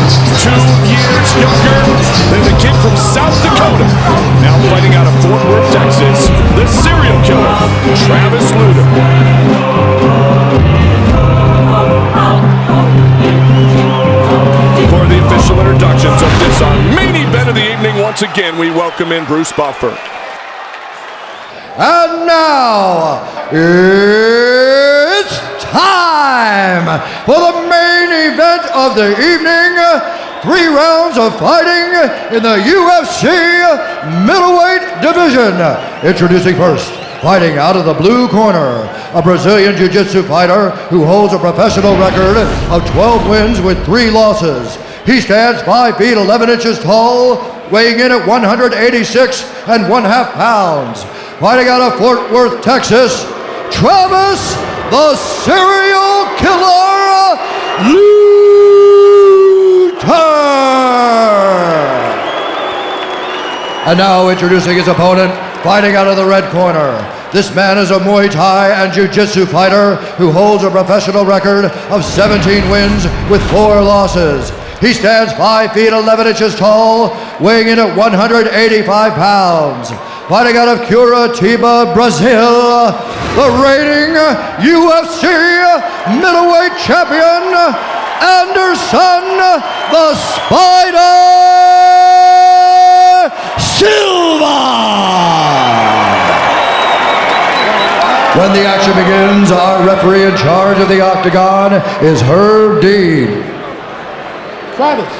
2 years younger than the kid from South Dakota. Now fighting out of Fort Worth, Texas, the serial killer, Travis Lutter. For the official introductions of this, our main event of the evening, once again, we welcome in Bruce Buffer. And now, it's time for the main event of the evening. 3 rounds of fighting in the UFC middleweight division. Introducing first, fighting out of the blue corner, a Brazilian Jiu-Jitsu fighter who holds a professional record of 12 wins with 3 losses. He stands 5 feet 11 inches tall, weighing in at 186 1/2 pounds. Fighting out of Fort Worth, Texas, Travis the Serial Killer Lutter. And now introducing his opponent, fighting out of the red corner. This man is a Muay Thai and Jiu-Jitsu fighter who holds a professional record of 17 wins with 4 losses. He stands 5 feet 11 inches tall, weighing in at 185 pounds. Fighting out of Curitiba, Brazil, the reigning UFC middleweight champion, Anderson the Spider Silva. When the action begins, our referee in charge of the octagon is Herb Dean. Travis.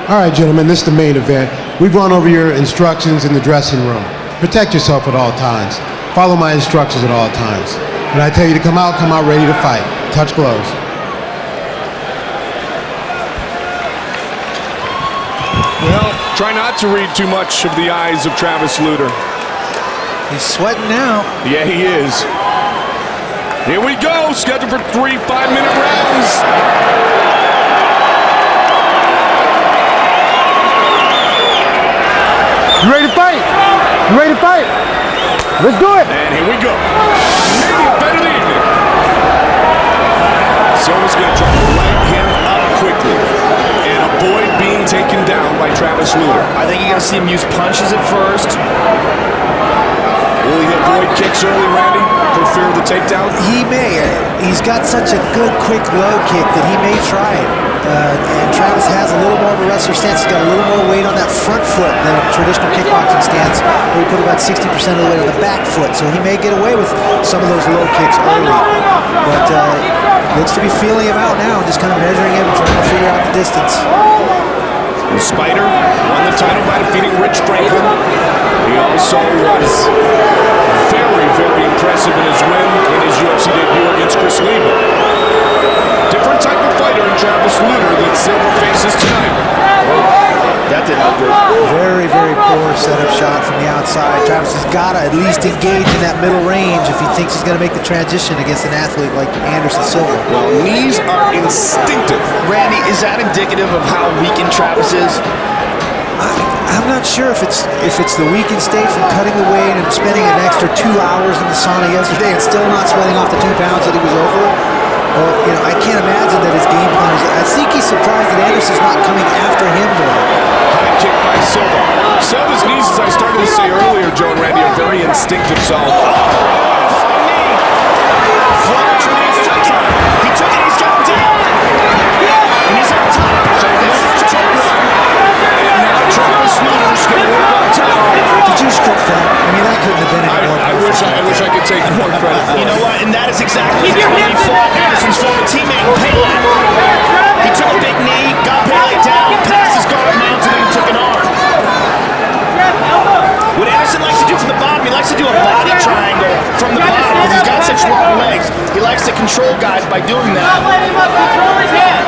All right, gentlemen, this is the main event. We've gone over your instructions in the dressing room. Protect yourself at all times. Follow my instructions at all times. When I tell you to come out ready to fight. Touch gloves. Well, try not to read too much of the eyes of Travis Lutter. He's sweating now. Yeah, he is. Here we go, scheduled for 3 5-minute rounds. You ready to fight? You ready to fight? Let's do it. And here we go. Maybe a better evening. Silva's going to try to light him up quickly and avoid being taken down by Travis Lutter. I think you're going to see him use punches at first. Will he avoid kicks early, Randy, for fear of the takedown? He may. He's got such a good, quick, low kick that he may try it. And Travis has a little more of a wrestler stance. He's got a little more weight on that front foot than a traditional kickboxing stance, where he put about 60% of the weight on the back foot. So he may get away with some of those low kicks early. But looks to be feeling him out now, just kind of measuring him and trying to figure out the distance. The Spider won the title by defeating Rich Franklin. He also was very, very impressive in his win in his UFC debut against Chris Silva. Different type of fighter in Travis Lutter that Silva faces tonight. That didn't look good. Very, very poor setup shot from the outside. Travis has got to at least engage in that middle range if he thinks he's going to make the transition against an athlete like Anderson Silva. Well, knees are instinctive. Randy, is that indicative of how weakened Travis is? I'm not sure if it's the weakened state from cutting the weight and spending an extra 2 hours in the sauna yesterday and still not sweating off the 2 pounds that he was over. Or, I can't imagine that his game plan is. I think he's surprised that Anderson's not coming after him more. High kick by Silva. Silva's knees, as I started to say earlier, Joe and Randy, are very instinctive. So, He took it, he's got him down. And he's on top. So this is Travis. And now Travis Lutter's going to work on top. Did you script that? I mean, that couldn't have been any more. I wish I could take more credit for You it. know what? And that is exactly how he fought Anderson's former teammate, Pele. He took a big knee, got Pele down, passed his guard, mounted him, and took an arm. What Anderson likes to do from the bottom, he likes to do a body triangle from the bottom because he's got such long legs. He likes to control guys by doing that.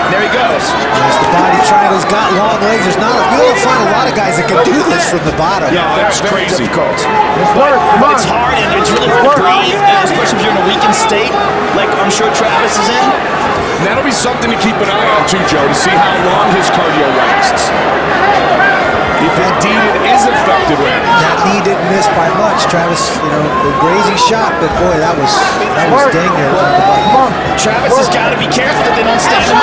There he goes. Yes, the body triangle's got long legs. You don't find a lot of guys that can do this from the bottom. Yeah, that's very crazy. difficult. But it's hard and it's really hard to breathe, especially if you're in a weakened state, like I'm sure Travis is in. And that'll be something to keep an eye on too, Joe, to see how long his cardio lasts. If indeed it is effective, Randy. That knee didn't miss by much. Travis, the grazing shot, but boy, that was dang near. Travis has got to be careful that they don't stand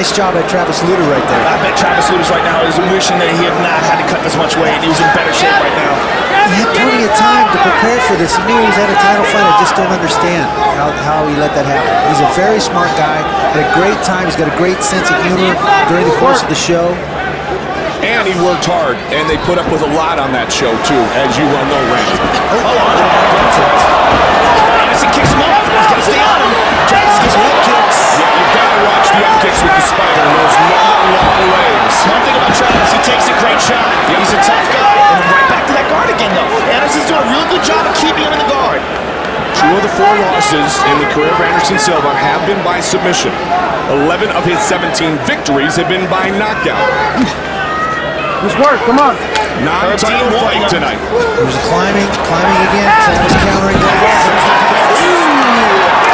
Nice job at Travis Lutter right there. I bet Travis Lutter right now is wishing that he had not had to cut this much weight. He was in better shape right now. He had plenty of time to prepare for this. He knew he was at a title fight. I just don't understand how he let that happen. He's a very smart guy. Had a great time. He's got a great sense of humor during the course of the show. And he worked hard, and they put up with a lot on that show, too, as you well know, Randy. Anderson kicks him off. He's got to stay on him. Travis gets leg kicks. Yeah, you got to watch the up kicks with the Spider and those long legs. One thing about Travis, he takes a great shot. He's a tough guy. And right back to that guard again, though. Anderson's doing a real good job of keeping him in the guard. 2 of the 4 losses in the career of Anderson Silva have been by submission. 11 of his 17 victories have been by knockout. Just work, come on. Non-title fight tonight. There's climbing again. Travis countering that.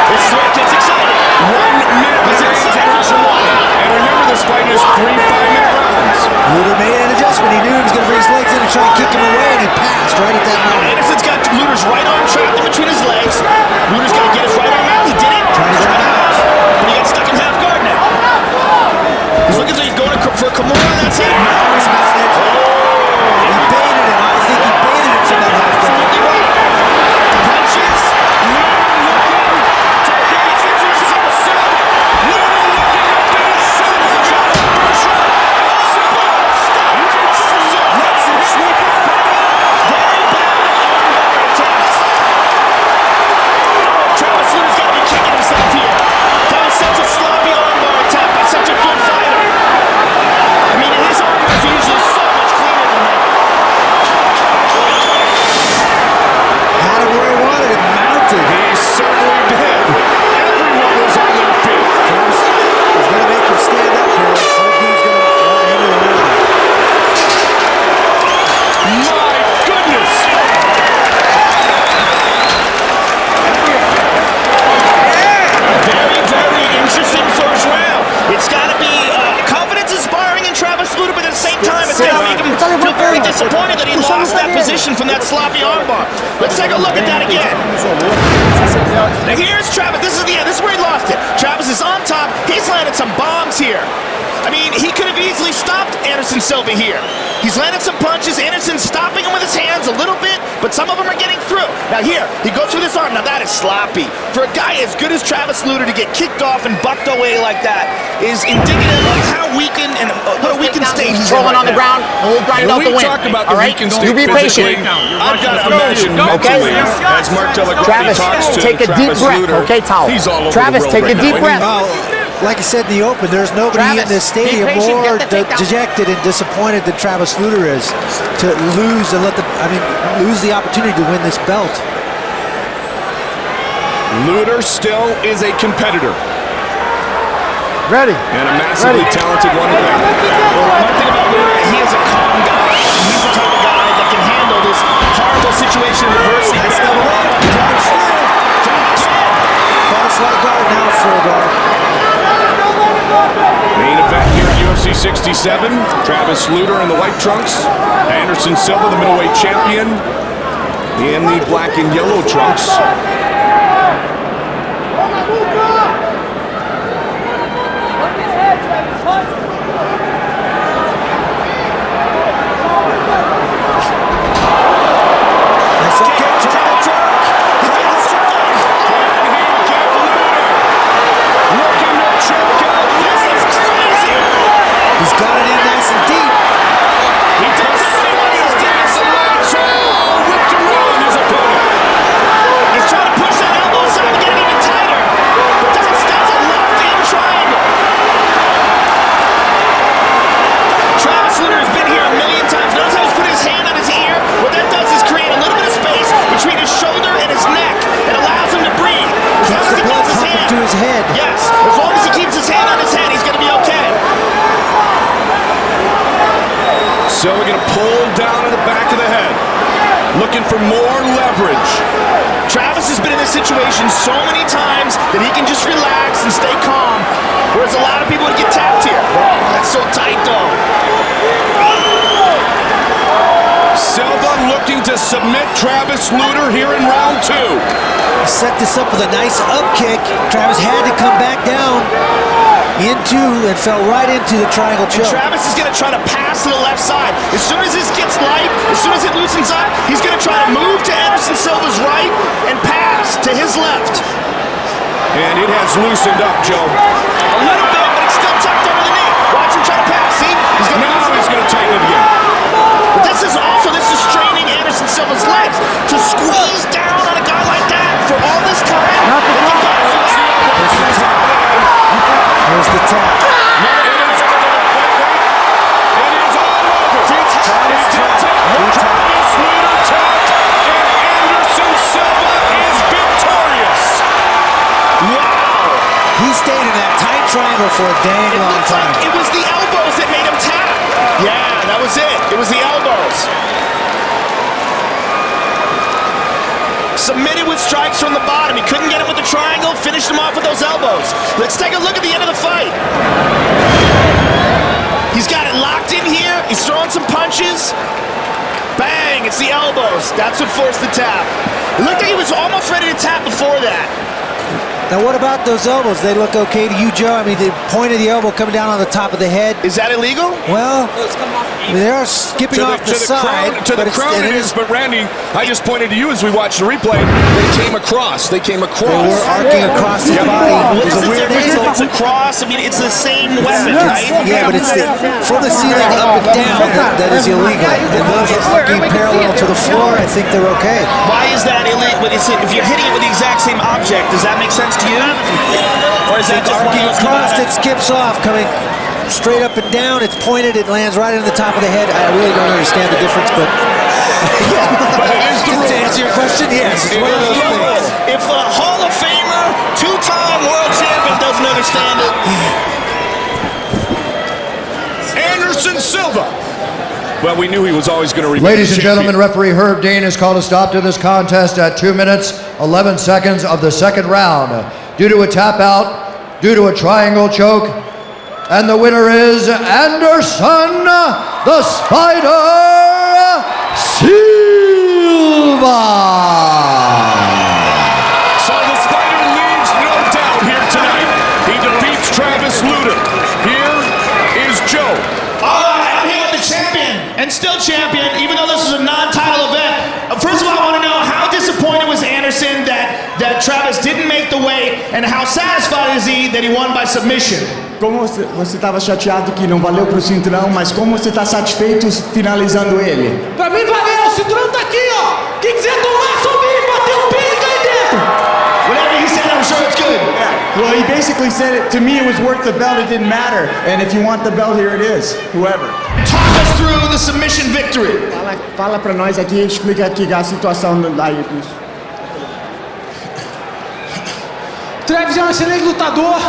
This is where it gets exciting. 1 minute after one. And remember, this fight is 3 5-minute rounds. Lutter made an adjustment. He knew he was going to bring his legs in and try and kick him away, and he passed right at that moment. Anderson's got Lutter's right arm trapped in between his legs. Lutter's got to get his right arm out. He did it. Trying to He's get trying out. out. But he got stuck in half guard now. He's looking like he's going for a Kimura, and that's it. He baited him. I think he baited him from that half guard. Absolutely right. Punches. Travis Lutter's got to be kicking himself here. That was such a sloppy armbar attack by such a good fighter. I mean, his armbars are usually so much cleaner than that. Had it where he wanted it, mounted. He certainly did. Everyone was on their feet. He's going to make him stand up here. He's going to enter the ring. My goodness. Very, very interesting first round. It's got to be confidence-inspiring in Travis Lutter, but at the same time, it's got to make him feel very disappointed that he lost that position from that sloppy armbar. Let's take a look at that again. Now here's Travis. This is the end. This is where he lost it. Travis is on top. He's landed some bombs here. I mean, he could have easily stopped Anderson Silva here. He's landed some punches. Anderson's stopping him with his hands a little bit, but some of them are getting through. Now here, he goes for this arm. Now that is sloppy. For a guy as good as Travis Lutter to get kicked off and bucked away like that is indicative of how weakened and what a weakened state he's in Rolling right on the now. ground, and we'll grind out When the we win. talk about All the right? weakened You state be patient. physically, I've got to imagine Okay. mentally, as Mark Telegraphy Travis, talks to take a deep Travis breath, Lutter, okay, Towel? he's all over Travis, the world take right a deep now. breath. Well, like I said in the open, there's nobody Travis, in this stadium be patient, more get the takedown. dejected and disappointed than Travis Lutter is to lose and lose the opportunity to win this belt. Lutter still is a competitor. Ready. And a massively talented one at that. Well, one thing about Lutter, he is a calm guy. He's the type of guy that can handle this horrible situation of adversity. Nice double leg. Butterfly guard now, full guard. Main event here at UFC 67. Travis Lutter in the white trunks. Anderson Silva, the middleweight champion, in the black and yellow trunks. Nice up kick to the jerk. Looking to choke out. This is crazy. He's got it in nice and deep. He does it anyways. He's deep inside. Whipped around his opponent. He's trying to push that elbow aside to get it even tighter. But that's a locked-in triangle. Travis Lutter has been here a million times. Notice how he's put his hand on his ear? What that does is create a little bit of space between his shoulder and his neck. It allows him to breathe. As long Keeps as the he blood keeps his pumping hand. to his head. Yes. As long as he keeps his hand on his head, he's going to be okay. So we're going to pull down to the back of the head. Looking for more leverage. Travis has been in this situation so many times that he can just relax and stay calm, whereas a lot of people would get tapped here. Oh, that's so tight, though. Silva looking to submit Travis Lutter here in round 2. Set this up with a nice up kick. Travis had to come back down. into and fell right into the triangle choke. Travis is going to try to pass to the left side. As soon as this gets light, as soon as it loosens up, he's going to try to move to Anderson Silva's right and pass to his left. And it has loosened up, Joe. A little bit, but it's still tucked under the knee. Watch him try to pass. See? He's going to Now he's going to tighten it again. But this is straining Anderson Silva's legs to squeeze down on a guy like that for all this time. There's the tap. He stayed in that tight triangle for a dang long time. It was the elbows that made him tap. Yeah, that was it. It was the elbows. Submitted with strikes from the bottom. He couldn't get him with the triangle. Finished him off with those elbows. Let's take a look at the end of the fight. He's got it locked in here. He's throwing some punches. Bang! It's the elbows. That's what forced the tap. It looked like he was almost ready to tap before that. Now, what about those elbows? They look okay to you, Joe? I mean, the point of the elbow coming down on the top of the head. Is that illegal? Well, they are skipping off the side. To the crown it is, but Randy, I just pointed to you as we watched the replay. They came across. They were arcing across his body. What's the difference? It's a cross. I mean, it's the same weapon, right? Yeah, but it's from the ceiling up and down that is illegal. And those are arcing parallel to the floor. I think they're okay. Why is that illegal? If you're hitting it with the exact same object, does that make sense to you? Or is that just arcing across, it skips off, coming straight up and down. It's pointed, it lands right in the top of the head. I really don't understand the difference, but but it is the rule. To answer your question, yes. It's one of those things. If a Hall of Famer, two-time world champion doesn't understand it. Anderson Silva. Well, we knew he was always going to remain Ladies and champion. gentlemen, referee Herb Dean has called a stop to this contest at 2 minutes, 11 seconds of the second round due to a tap out, due to a triangle choke, and the winner is Anderson the Spider Silva. So the Spider leaves no doubt here tonight. He defeats Travis Lutter. Here is Joe. All right, I'm here with the champion and still champion, even though this is a non-title event. First of all, I want to know how disappointed was Anderson that Travis didn't make the weight, and how satisfied is he that he won by submission? Como você estava chateado que não valeu pro cinturão, mas como você está satisfeito finalizando ele? Pra mim valeu, o cinturão tá aqui, ó. Quem quiser tomar, só vem e bater o peito aí dentro. Whatever he said, I'm sure it's good. Yeah. Well, he basically said it to me. It was worth the belt. It didn't matter. And if you want the belt, here it is. Whoever. Talk us through the submission victory. Fala para nós aqui, explica aqui a situação aí. Travis é um excelente lutador,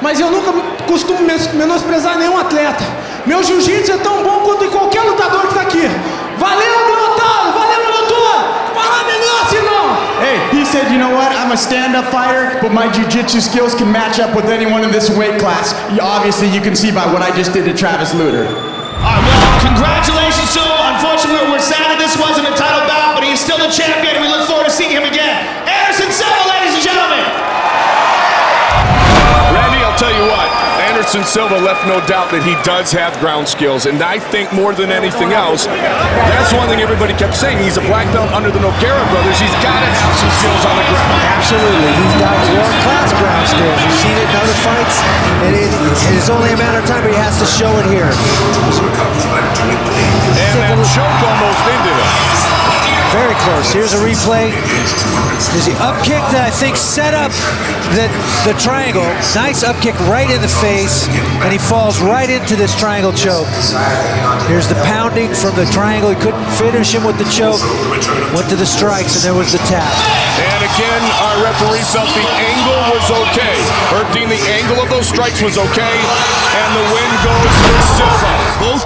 mas eu nunca costumo menosprezar nenhum atleta. Meu jiu-jitsu é tão bom quanto de qualquer lutador que tá aqui. Valeu, meu otário! Valeu, meu doutor! Fala melhor, senão! Hey, he said, you know what? I'm a stand-up fighter, but my jiu-jitsu skills can match up with anyone in this weight class. Obviously, you can see by what I just did to Travis Lutter. Well, congratulations to him. Unfortunately, we're sad that this wasn't a title bout, but he's still the champion, and we look forward to seeing him again. Anderson Silva, ladies and gentlemen. Randy, I'll tell you what. Anderson Silva left no doubt that he does have ground skills, and I think more than anything else, that's one thing everybody kept saying. He's a black belt under the Nogueira brothers. He's got to have some skills on the ground. Absolutely. He's got world-class ground skills. You've seen it in other fights, and it's only a matter of time, but he has to show it here. And that choke almost ended it. Very close. Here's a replay. There's the up kick that I think set up the triangle. Nice up kick right in the face, and he falls right into this triangle choke. Here's the pounding from the triangle. He couldn't finish him with the choke. Went to the strikes, and there was the tap. And again, our referee felt the angle was okay. Herb Dean, the angle of those strikes was okay, and the win goes for Silva. Both